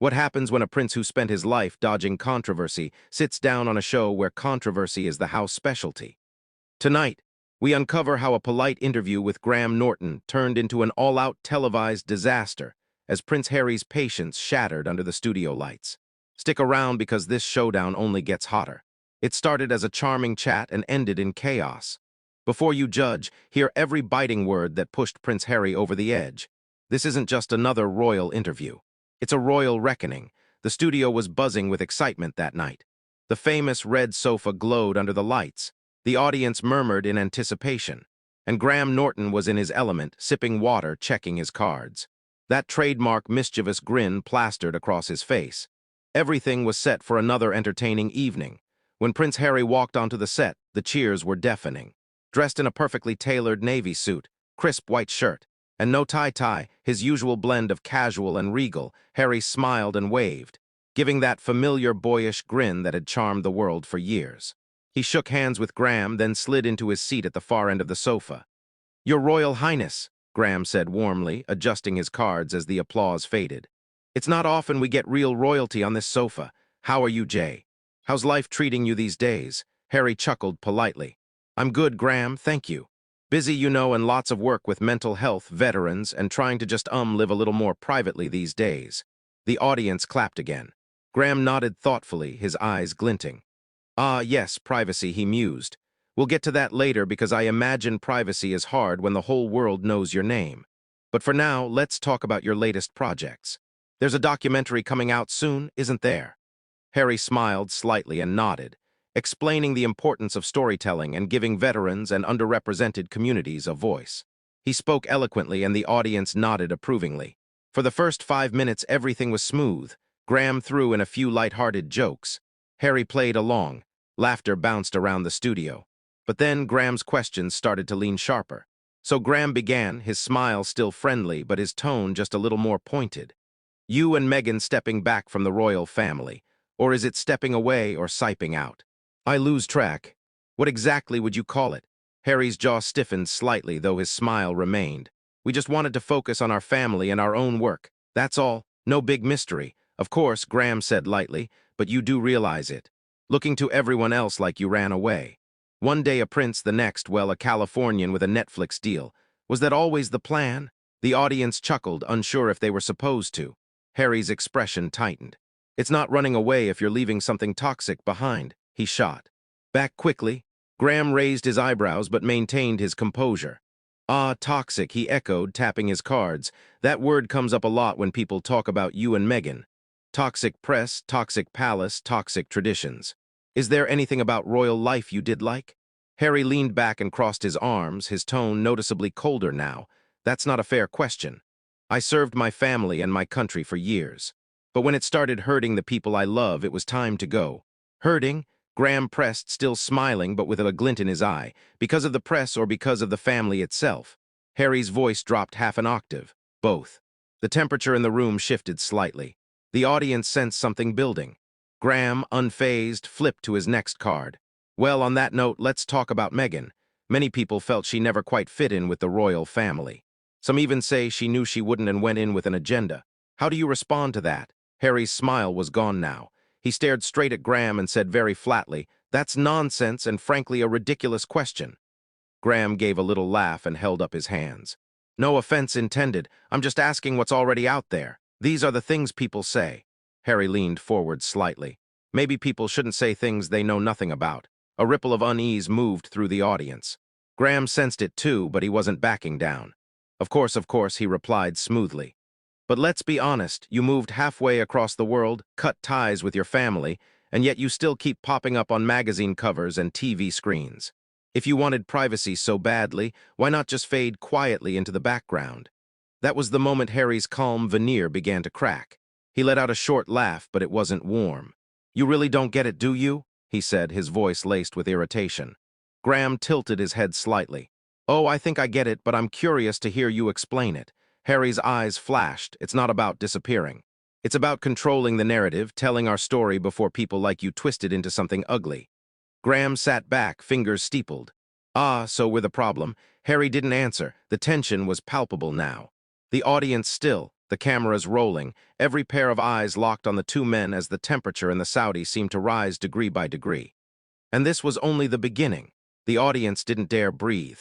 What happens when a prince who spent his life dodging controversy sits down on a show where controversy is the house specialty? Tonight, we uncover how a polite interview with Graham Norton turned into an all-out televised disaster as Prince Harry's patience shattered under the studio lights. Stick around because this showdown only gets hotter. It started as a charming chat and ended in chaos. Before you judge, hear every biting word that pushed Prince Harry over the edge. This isn't just another royal interview. It's a royal reckoning. The studio was buzzing with excitement that night. The famous red sofa glowed under the lights. The audience murmured in anticipation. And Graham Norton was in his element, sipping water, checking his cards. That trademark mischievous grin plastered across his face. Everything was set for another entertaining evening. When Prince Harry walked onto the set, the cheers were deafening. Dressed in a perfectly tailored navy suit, crisp white shirt, and no tie, his usual blend of casual and regal, Harry smiled and waved, giving that familiar boyish grin that had charmed the world for years. He shook hands with Graham, then slid into his seat at the far end of the sofa. "Your Royal Highness," Graham said warmly, adjusting his cards as the applause faded. "It's not often we get real royalty on this sofa. How are you, Jay? How's life treating you these days?" Harry chuckled politely. "I'm good, Graham, thank you. Busy, you know, and lots of work with mental health, veterans, and trying to just live a little more privately these days." The audience clapped again. Graham nodded thoughtfully, his eyes glinting. "Ah, yes, privacy," he mused. "We'll get to that later because I imagine privacy is hard when the whole world knows your name. But for now, let's talk about your latest projects. There's a documentary coming out soon, isn't there?" Harry smiled slightly and nodded, explaining the importance of storytelling and giving veterans and underrepresented communities a voice. He spoke eloquently and the audience nodded approvingly. For the first 5 minutes, everything was smooth. Graham threw in a few light-hearted jokes. Harry played along. Laughter bounced around the studio. But then Graham's questions started to lean sharper. So Graham began, his smile still friendly, but his tone just a little more pointed. "You and Meghan stepping back from the royal family, or is it stepping away or siping out? I lose track. What exactly would you call it?" Harry's jaw stiffened slightly, though his smile remained. "We just wanted to focus on our family and our own work. That's all. No big mystery. Of course," Graham said lightly, "but you do realize it. Looking to everyone else like you ran away. One day a prince, the next, well, a Californian with a Netflix deal. Was that always the plan?" The audience chuckled, unsure if they were supposed to. Harry's expression tightened. "It's not running away if you're leaving something toxic behind," he shot back quickly. Graham raised his eyebrows but maintained his composure. "Ah, toxic," he echoed, tapping his cards. "That word comes up a lot when people talk about you and Meghan. Toxic press, toxic palace, toxic traditions. Is there anything about royal life you did like?" Harry leaned back and crossed his arms, his tone noticeably colder now. "That's not a fair question. I served my family and my country for years. But when it started hurting the people I love, it was time to go." "Hurting?" Graham pressed, still smiling but with a glint in his eye. "Because of the press or because of the family itself?" Harry's voice dropped half an octave. "Both." The temperature in the room shifted slightly. The audience sensed something building. Graham, unfazed, flipped to his next card. "Well, on that note, let's talk about Meghan. Many people felt she never quite fit in with the royal family. Some even say she knew she wouldn't and went in with an agenda. How do you respond to that?" Harry's smile was gone now. He stared straight at Graham and said very flatly, "That's nonsense and frankly a ridiculous question." Graham gave a little laugh and held up his hands. "No offense intended. I'm just asking what's already out there. These are the things people say." Harry leaned forward slightly. "Maybe people shouldn't say things they know nothing about." A ripple of unease moved through the audience. Graham sensed it too, but he wasn't backing down. Of course," he replied smoothly. "But let's be honest, you moved halfway across the world, cut ties with your family, and yet you still keep popping up on magazine covers and TV screens. If you wanted privacy so badly, why not just fade quietly into the background?" That was the moment Harry's calm veneer began to crack. He let out a short laugh, but it wasn't warm. "You really don't get it, do you?" he said, his voice laced with irritation. Graham tilted his head slightly. "Oh, I think I get it, but I'm curious to hear you explain it." Harry's eyes flashed. "It's not about disappearing. It's about controlling the narrative, telling our story before people like you twist it into something ugly." Graham sat back, fingers steepled. "Ah, so we're the problem." Harry didn't answer. The tension was palpable now. The audience still, the cameras rolling, every pair of eyes locked on the two men as the temperature in the Saudi seemed to rise degree by degree. And this was only the beginning. The audience didn't dare breathe.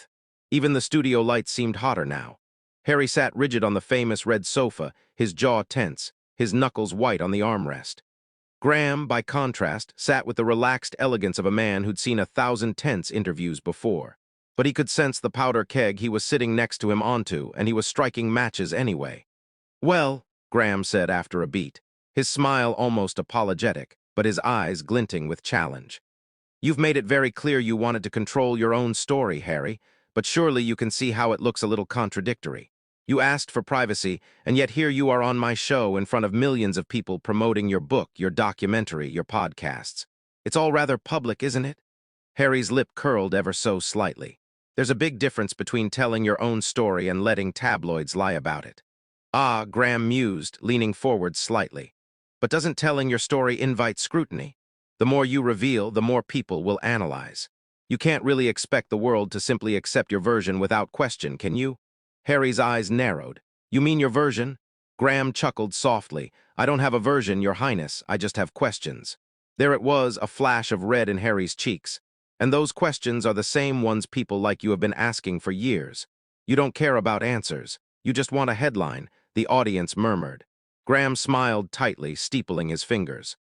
Even the studio lights seemed hotter now. Harry sat rigid on the famous red sofa, his jaw tense, his knuckles white on the armrest. Graham, by contrast, sat with the relaxed elegance of a man who'd seen 1,000 tense interviews before. But he could sense the powder keg he was sitting next to him onto, and he was striking matches anyway. "Well," Graham said after a beat, his smile almost apologetic, but his eyes glinting with challenge. "You've made it very clear you wanted to control your own story, Harry, but surely you can see how it looks a little contradictory. You asked for privacy, and yet here you are on my show in front of millions of people promoting your book, your documentary, your podcasts. It's all rather public, isn't it?" Harry's lip curled ever so slightly. There's a big difference between telling your own story and letting tabloids lie about it. "Ah," Graham mused, leaning forward slightly. "But doesn't telling your story invite scrutiny? The more you reveal, the more people will analyze. You can't really expect the world to simply accept your version without question, can you?" Harry's eyes narrowed. "You mean your version?" Graham chuckled softly. "I don't have a version, Your Highness. I just have questions." There it was, a flash of red in Harry's cheeks. "And those questions are the same ones people like you have been asking for years. You don't care about answers. You just want a headline," the audience murmured. Graham smiled tightly, steepling his fingers.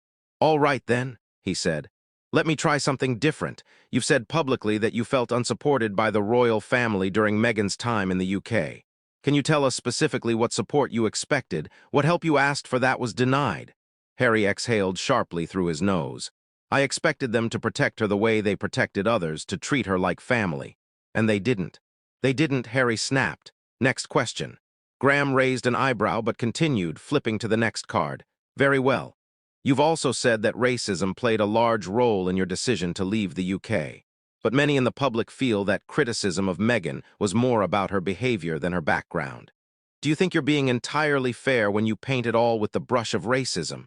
"All right, then," he said. "Let me try something different. You've said publicly that you felt unsupported by the royal family during Meghan's time in the UK. Can you tell us specifically what support you expected, what help you asked for that was denied?" Harry exhaled sharply through his nose. "I expected them to protect her the way they protected others, to treat her like family. And they didn't." "They didn't," Harry snapped. "Next question." Graham raised an eyebrow but continued, flipping to the next card. "Very well. You've also said that racism played a large role in your decision to leave the UK. But many in the public feel that criticism of Meghan was more about her behavior than her background. Do you think you're being entirely fair when you paint it all with the brush of racism?"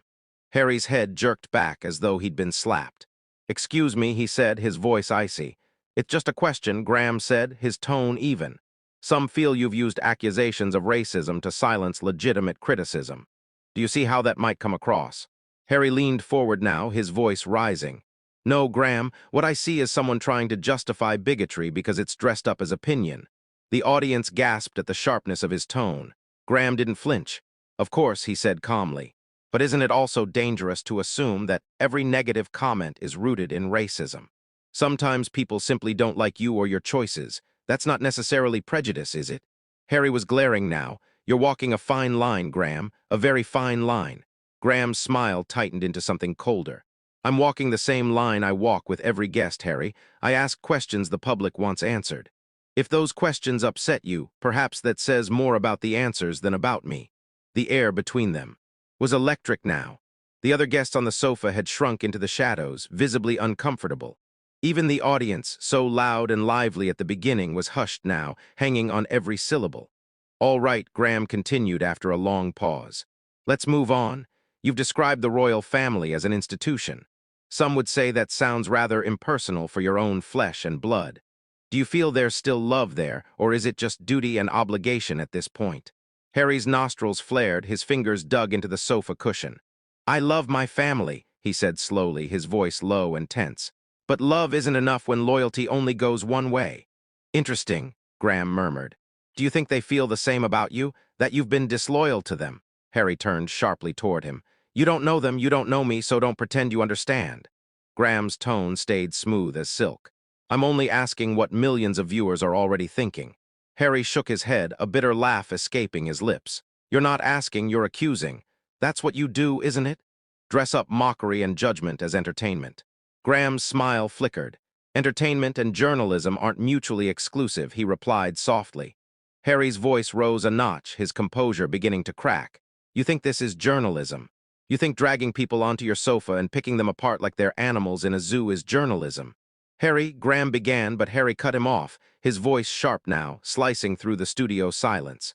Harry's head jerked back as though he'd been slapped. "Excuse me," he said, his voice icy. "It's just a question," Graham said, his tone even. "Some feel you've used accusations of racism to silence legitimate criticism. Do you see how that might come across?" Harry leaned forward now, his voice rising. "No, Graham, what I see is someone trying to justify bigotry because it's dressed up as opinion." The audience gasped at the sharpness of his tone. Graham didn't flinch. "Of course," he said calmly. "But isn't it also dangerous to assume that every negative comment is rooted in racism? Sometimes people simply don't like you or your choices. That's not necessarily prejudice, is it?" Harry was glaring now. "You're walking a fine line, Graham, a very fine line." Graham's smile tightened into something colder. "I'm walking the same line I walk with every guest, Harry. I ask questions the public wants answered. If those questions upset you, perhaps that says more about the answers than about me." The air between them was electric now. The other guests on the sofa had shrunk into the shadows, visibly uncomfortable. Even the audience, so loud and lively at the beginning, was hushed now, hanging on every syllable. "All right," Graham continued after a long pause. "Let's move on. You've described the royal family as an institution. Some would say that sounds rather impersonal for your own flesh and blood. Do you feel there's still love there, or is it just duty and obligation at this point?" Harry's nostrils flared, his fingers dug into the sofa cushion. "I love my family," he said slowly, his voice low and tense. "But love isn't enough when loyalty only goes one way." "Interesting," Graham murmured. "Do you think they feel the same about you, that you've been disloyal to them?" Harry turned sharply toward him. "You don't know them, you don't know me, so don't pretend you understand." Graham's tone stayed smooth as silk. "I'm only asking what millions of viewers are already thinking." Harry shook his head, a bitter laugh escaping his lips. "You're not asking, you're accusing. That's what you do, isn't it? Dress up mockery and judgment as entertainment." Graham's smile flickered. "Entertainment and journalism aren't mutually exclusive," he replied softly. Harry's voice rose a notch, his composure beginning to crack. "You think this is journalism? You think dragging people onto your sofa and picking them apart like they're animals in a zoo is journalism?" "Harry," Graham began, but Harry cut him off, his voice sharp now, slicing through the studio silence.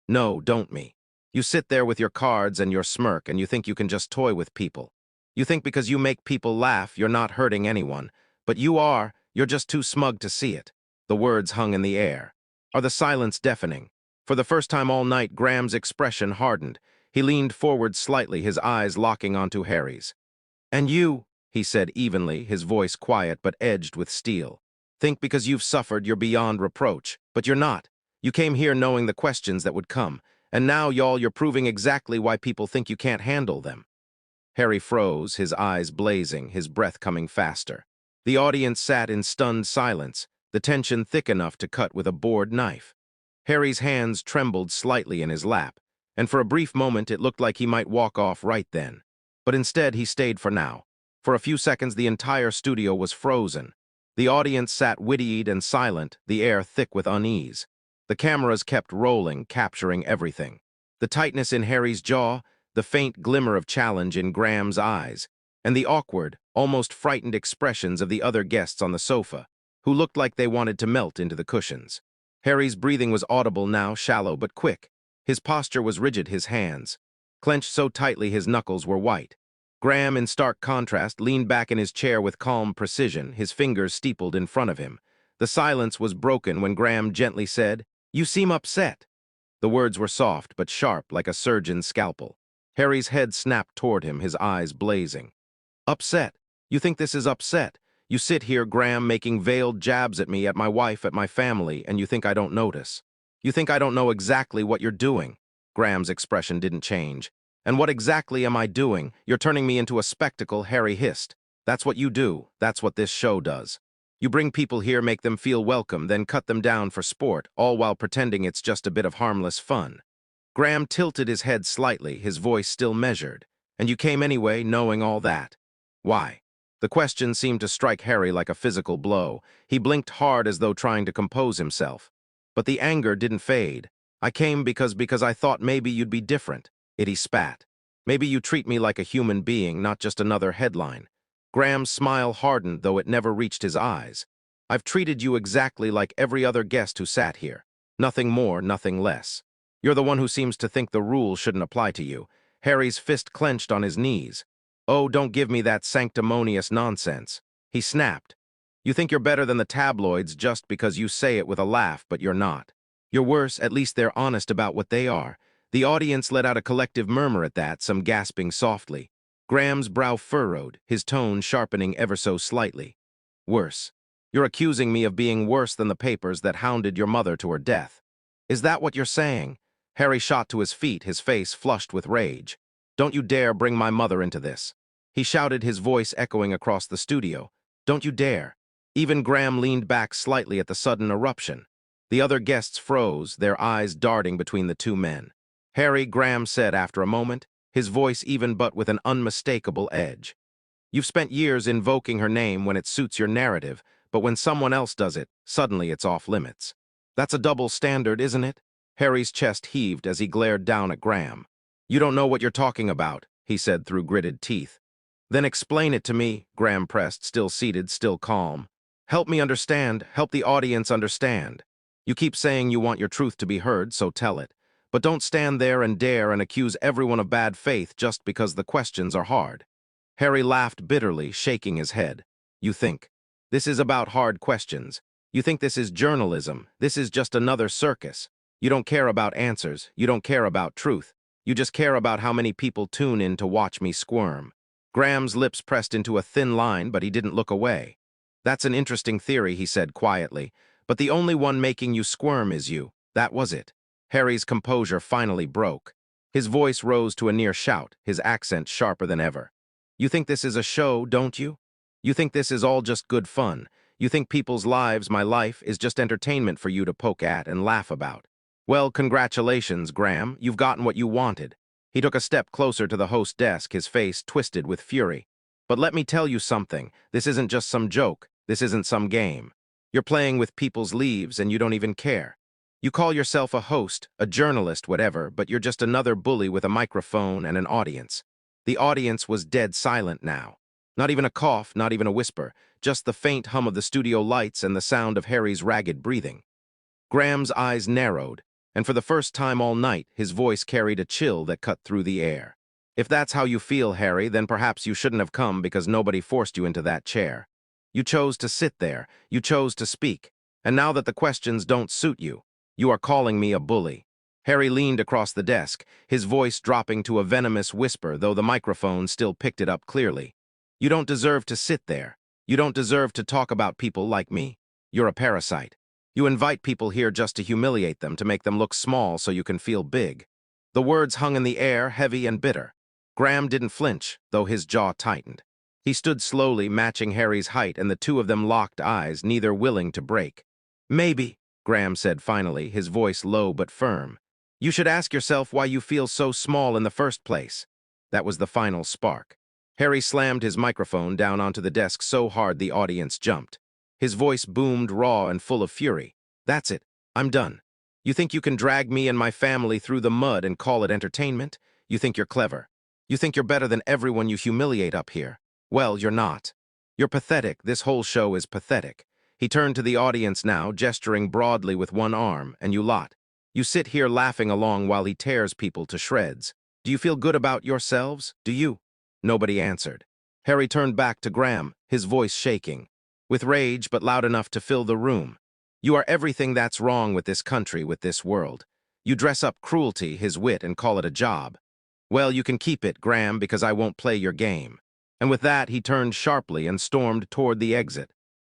"No, don't me. You sit there with your cards and your smirk and you think you can just toy with people. You think because you make people laugh, you're not hurting anyone. But you are, you're just too smug to see it." The words hung in the air. "Are the silence deafening?" For the first time all night, Graham's expression hardened. He leaned forward slightly, his eyes locking onto Harry's. "And you," he said evenly, his voice quiet but edged with steel. "Think because you've suffered you're beyond reproach. But you're not. You came here knowing the questions that would come. And now, y'all, you're proving exactly why people think you can't handle them." Harry froze, his eyes blazing, his breath coming faster. The audience sat in stunned silence, the tension thick enough to cut with a bored knife. Harry's hands trembled slightly in his lap, and for a brief moment it looked like he might walk off right then. But instead he stayed for now. For a few seconds the entire studio was frozen. The audience sat wide-eyed and silent, the air thick with unease. The cameras kept rolling, capturing everything. The tightness in Harry's jaw, the faint glimmer of challenge in Graham's eyes, and the awkward, almost frightened expressions of the other guests on the sofa, who looked like they wanted to melt into the cushions. Harry's breathing was audible now, shallow but quick. His posture was rigid, his hands clenched so tightly his knuckles were white. Graham, in stark contrast, leaned back in his chair with calm precision, his fingers steepled in front of him. The silence was broken when Graham gently said, "You seem upset." The words were soft but sharp, like a surgeon's scalpel. Harry's head snapped toward him, his eyes blazing. "Upset? You think this is upset? You sit here, Graham, making veiled jabs at me, at my wife, at my family, and you think I don't notice. You think I don't know exactly what you're doing." Graham's expression didn't change. "And what exactly am I doing? You're turning me into a spectacle," Harry hissed. "That's what you do. That's what this show does. You bring people here, make them feel welcome, then cut them down for sport, all while pretending it's just a bit of harmless fun." Graham tilted his head slightly, his voice still measured. "And you came anyway, knowing all that. Why?" The question seemed to strike Harry like a physical blow. He blinked hard as though trying to compose himself. But the anger didn't fade. "I came because I thought maybe you'd be different." He spat. "Maybe you treat me like a human being, not just another headline." Graham's smile hardened, though it never reached his eyes. "I've treated you exactly like every other guest who sat here. Nothing more, nothing less. You're the one who seems to think the rules shouldn't apply to you." Harry's fist clenched on his knees. "Oh, don't give me that sanctimonious nonsense." He snapped. "You think you're better than the tabloids just because you say it with a laugh, but you're not. You're worse, at least they're honest about what they are." The audience let out a collective murmur at that, some gasping softly. Graham's brow furrowed, his tone sharpening ever so slightly. "Worse. You're accusing me of being worse than the papers that hounded your mother to her death. Is that what you're saying?" Harry shot to his feet, his face flushed with rage. "Don't you dare bring my mother into this." He shouted, his voice echoing across the studio. "Don't you dare." Even Graham leaned back slightly at the sudden eruption. The other guests froze, their eyes darting between the two men. "Harry," Graham said after a moment, his voice even but with an unmistakable edge. "You've spent years invoking her name when it suits your narrative, but when someone else does it, suddenly it's off limits. That's a double standard, isn't it?" Harry's chest heaved as he glared down at Graham. "You don't know what you're talking about," he said through gritted teeth. "Then explain it to me," Graham pressed, still seated, still calm. "Help me understand, help the audience understand. You keep saying you want your truth to be heard, so tell it. But don't stand there and dare and accuse everyone of bad faith just because the questions are hard." Harry laughed bitterly, shaking his head. "You think this is about hard questions. You think this is journalism. This is just another circus. You don't care about answers. You don't care about truth. You just care about how many people tune in to watch me squirm." Graham's lips pressed into a thin line, but he didn't look away. "That's an interesting theory," he said quietly. "But the only one making you squirm is you. That was it." Harry's composure finally broke. His voice rose to a near shout, his accent sharper than ever. "You think this is a show, don't you? You think this is all just good fun. You think people's lives, my life, is just entertainment for you to poke at and laugh about. Well, congratulations, Graham. You've gotten what you wanted." He took a step closer to the host's desk, his face twisted with fury. "But let me tell you something. This isn't just some joke. This isn't some game. You're playing with people's lives and you don't even care. You call yourself a host, a journalist, whatever, but you're just another bully with a microphone and an audience." The audience was dead silent now. Not even a cough, not even a whisper, just the faint hum of the studio lights and the sound of Harry's ragged breathing. Graham's eyes narrowed, and for the first time all night, his voice carried a chill that cut through the air. "If that's how you feel, Harry, then perhaps you shouldn't have come because nobody forced you into that chair. You chose to sit there, you chose to speak, and now that the questions don't suit you, you are calling me a bully." Harry leaned across the desk, his voice dropping to a venomous whisper, though the microphone still picked it up clearly. "You don't deserve to sit there. You don't deserve to talk about people like me. You're a parasite. You invite people here just to humiliate them, to make them look small so you can feel big." The words hung in the air, heavy and bitter. Graham didn't flinch, though his jaw tightened. He stood slowly, matching Harry's height, and the two of them locked eyes, neither willing to break. "Maybe," Graham said finally, his voice low but firm, "you should ask yourself why you feel so small in the first place." That was the final spark. Harry slammed his microphone down onto the desk so hard the audience jumped. His voice boomed raw and full of fury. "That's it. I'm done. You think you can drag me and my family through the mud and call it entertainment? You think you're clever. You think you're better than everyone you humiliate up here. Well, you're not. You're pathetic. This whole show is pathetic." He turned to the audience now, gesturing broadly with one arm, "And you lot. You sit here laughing along while he tears people to shreds. Do you feel good about yourselves? Do you?" Nobody answered. Harry turned back to Graham, his voice shaking, with rage but loud enough to fill the room. "You are everything that's wrong with this country, with this world. You dress up cruelty, his wit, and call it a job. Well, you can keep it, Graham, because I won't play your game." And with that, he turned sharply and stormed toward the exit.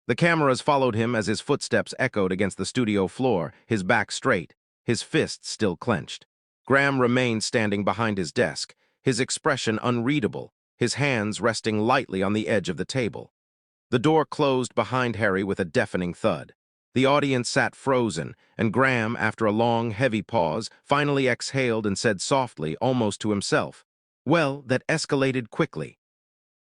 The cameras followed him as his footsteps echoed against the studio floor, his back straight, his fists still clenched. Graham remained standing behind his desk, his expression unreadable, his hands resting lightly on the edge of the table. The door closed behind Harry with a deafening thud. The audience sat frozen, and Graham, after a long, heavy pause, finally exhaled and said softly, almost to himself, "Well, that escalated quickly."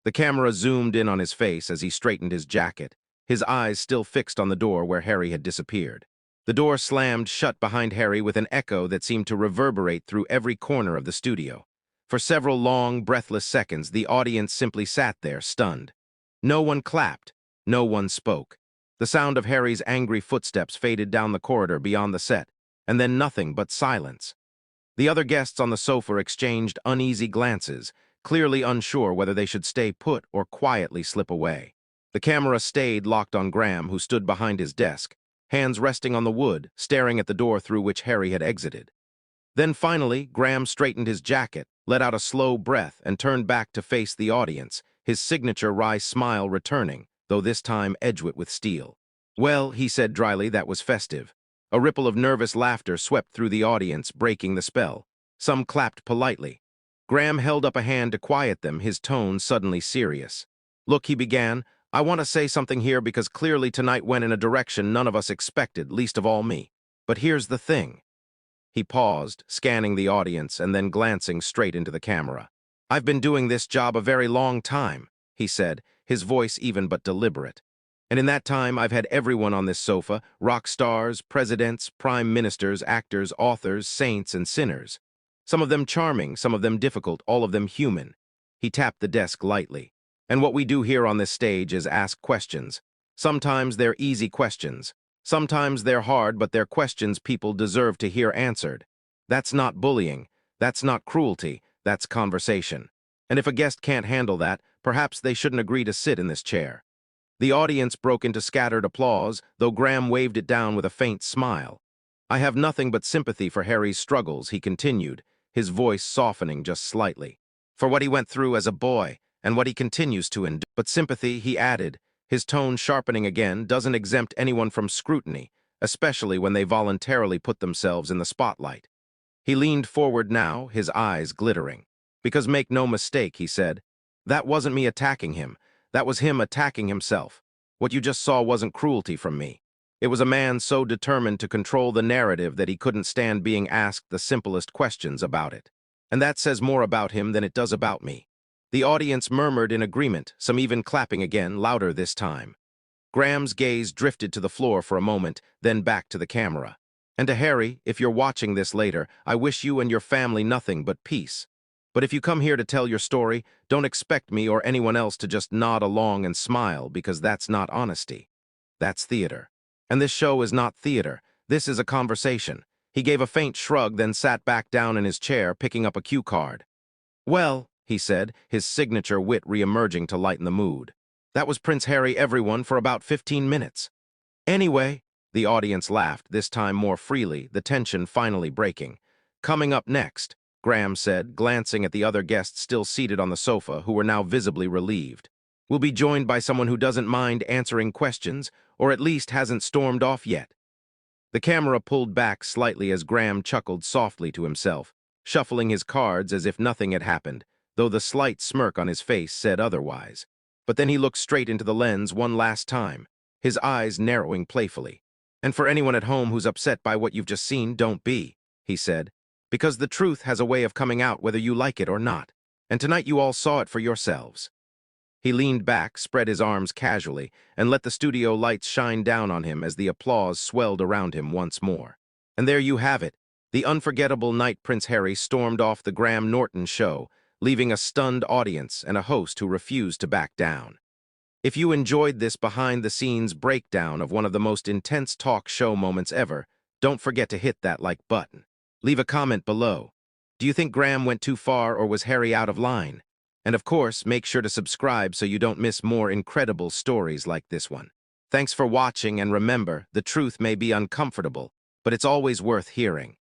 The camera zoomed in on his face as he straightened his jacket, his eyes still fixed on the door where Harry had disappeared. The door slammed shut behind Harry with an echo that seemed to reverberate through every corner of the studio. For several long, breathless seconds, the audience simply sat there, stunned. No one clapped. No one spoke. The sound of Harry's angry footsteps faded down the corridor beyond the set, and then nothing but silence. The other guests on the sofa exchanged uneasy glances, clearly unsure whether they should stay put or quietly slip away. The camera stayed locked on Graham, who stood behind his desk, hands resting on the wood, staring at the door through which Harry had exited. Then finally, Graham straightened his jacket, let out a slow breath, and turned back to face the audience, his signature wry smile returning, though this time edged with steel. "Well," he said dryly, "that was festive." A ripple of nervous laughter swept through the audience, breaking the spell. Some clapped politely. Graham held up a hand to quiet them, his tone suddenly serious. "Look," he began, "I want to say something here because clearly tonight went in a direction none of us expected, least of all me. But here's the thing." He paused, scanning the audience and then glancing straight into the camera. "I've been doing this job a very long time," he said, his voice even but deliberate. "And in that time I've had everyone on this sofa, rock stars, presidents, prime ministers, actors, authors, saints, and sinners. Some of them charming, some of them difficult, all of them human." He tapped the desk lightly. "And what we do here on this stage is ask questions. Sometimes they're easy questions. Sometimes they're hard, but they're questions people deserve to hear answered. That's not bullying. That's not cruelty. That's conversation. And if a guest can't handle that, perhaps they shouldn't agree to sit in this chair." The audience broke into scattered applause, though Graham waved it down with a faint smile. "I have nothing but sympathy for Harry's struggles," he continued, his voice softening just slightly, "for what he went through as a boy and what he continues to endure. But sympathy," he added, his tone sharpening again, "doesn't exempt anyone from scrutiny, especially when they voluntarily put themselves in the spotlight." He leaned forward now, his eyes glittering. "Because make no mistake," he said, "that wasn't me attacking him. That was him attacking himself. What you just saw wasn't cruelty from me. It was a man so determined to control the narrative that he couldn't stand being asked the simplest questions about it. And that says more about him than it does about me." The audience murmured in agreement, some even clapping again, louder this time. Graham's gaze drifted to the floor for a moment, then back to the camera. "And to Harry, if you're watching this later, I wish you and your family nothing but peace. But if you come here to tell your story, don't expect me or anyone else to just nod along and smile, because that's not honesty. That's theater. And this show is not theater. This is a conversation." He gave a faint shrug, then sat back down in his chair, picking up a cue card. "Well," he said, his signature wit re-emerging to lighten the mood, "that was Prince Harry, everyone, for about 15 minutes. Anyway," the audience laughed, this time more freely, the tension finally breaking. Coming up next, Graham said, glancing at the other guests still seated on the sofa who were now visibly relieved. We'll be joined by someone who doesn't mind answering questions, or at least hasn't stormed off yet. The camera pulled back slightly as Graham chuckled softly to himself, shuffling his cards as if nothing had happened, though the slight smirk on his face said otherwise. But then he looked straight into the lens one last time, his eyes narrowing playfully. "And for anyone at home who's upset by what you've just seen, don't be," he said, "because the truth has a way of coming out whether you like it or not. And tonight you all saw it for yourselves." He leaned back, spread his arms casually, and let the studio lights shine down on him as the applause swelled around him once more. And there you have it. The unforgettable night Prince Harry stormed off the Graham Norton show, leaving a stunned audience and a host who refused to back down. If you enjoyed this behind-the-scenes breakdown of one of the most intense talk show moments ever, don't forget to hit that like button. Leave a comment below. Do you think Graham went too far or was Harry out of line? And of course, make sure to subscribe so you don't miss more incredible stories like this one. Thanks for watching, and remember, the truth may be uncomfortable, but it's always worth hearing.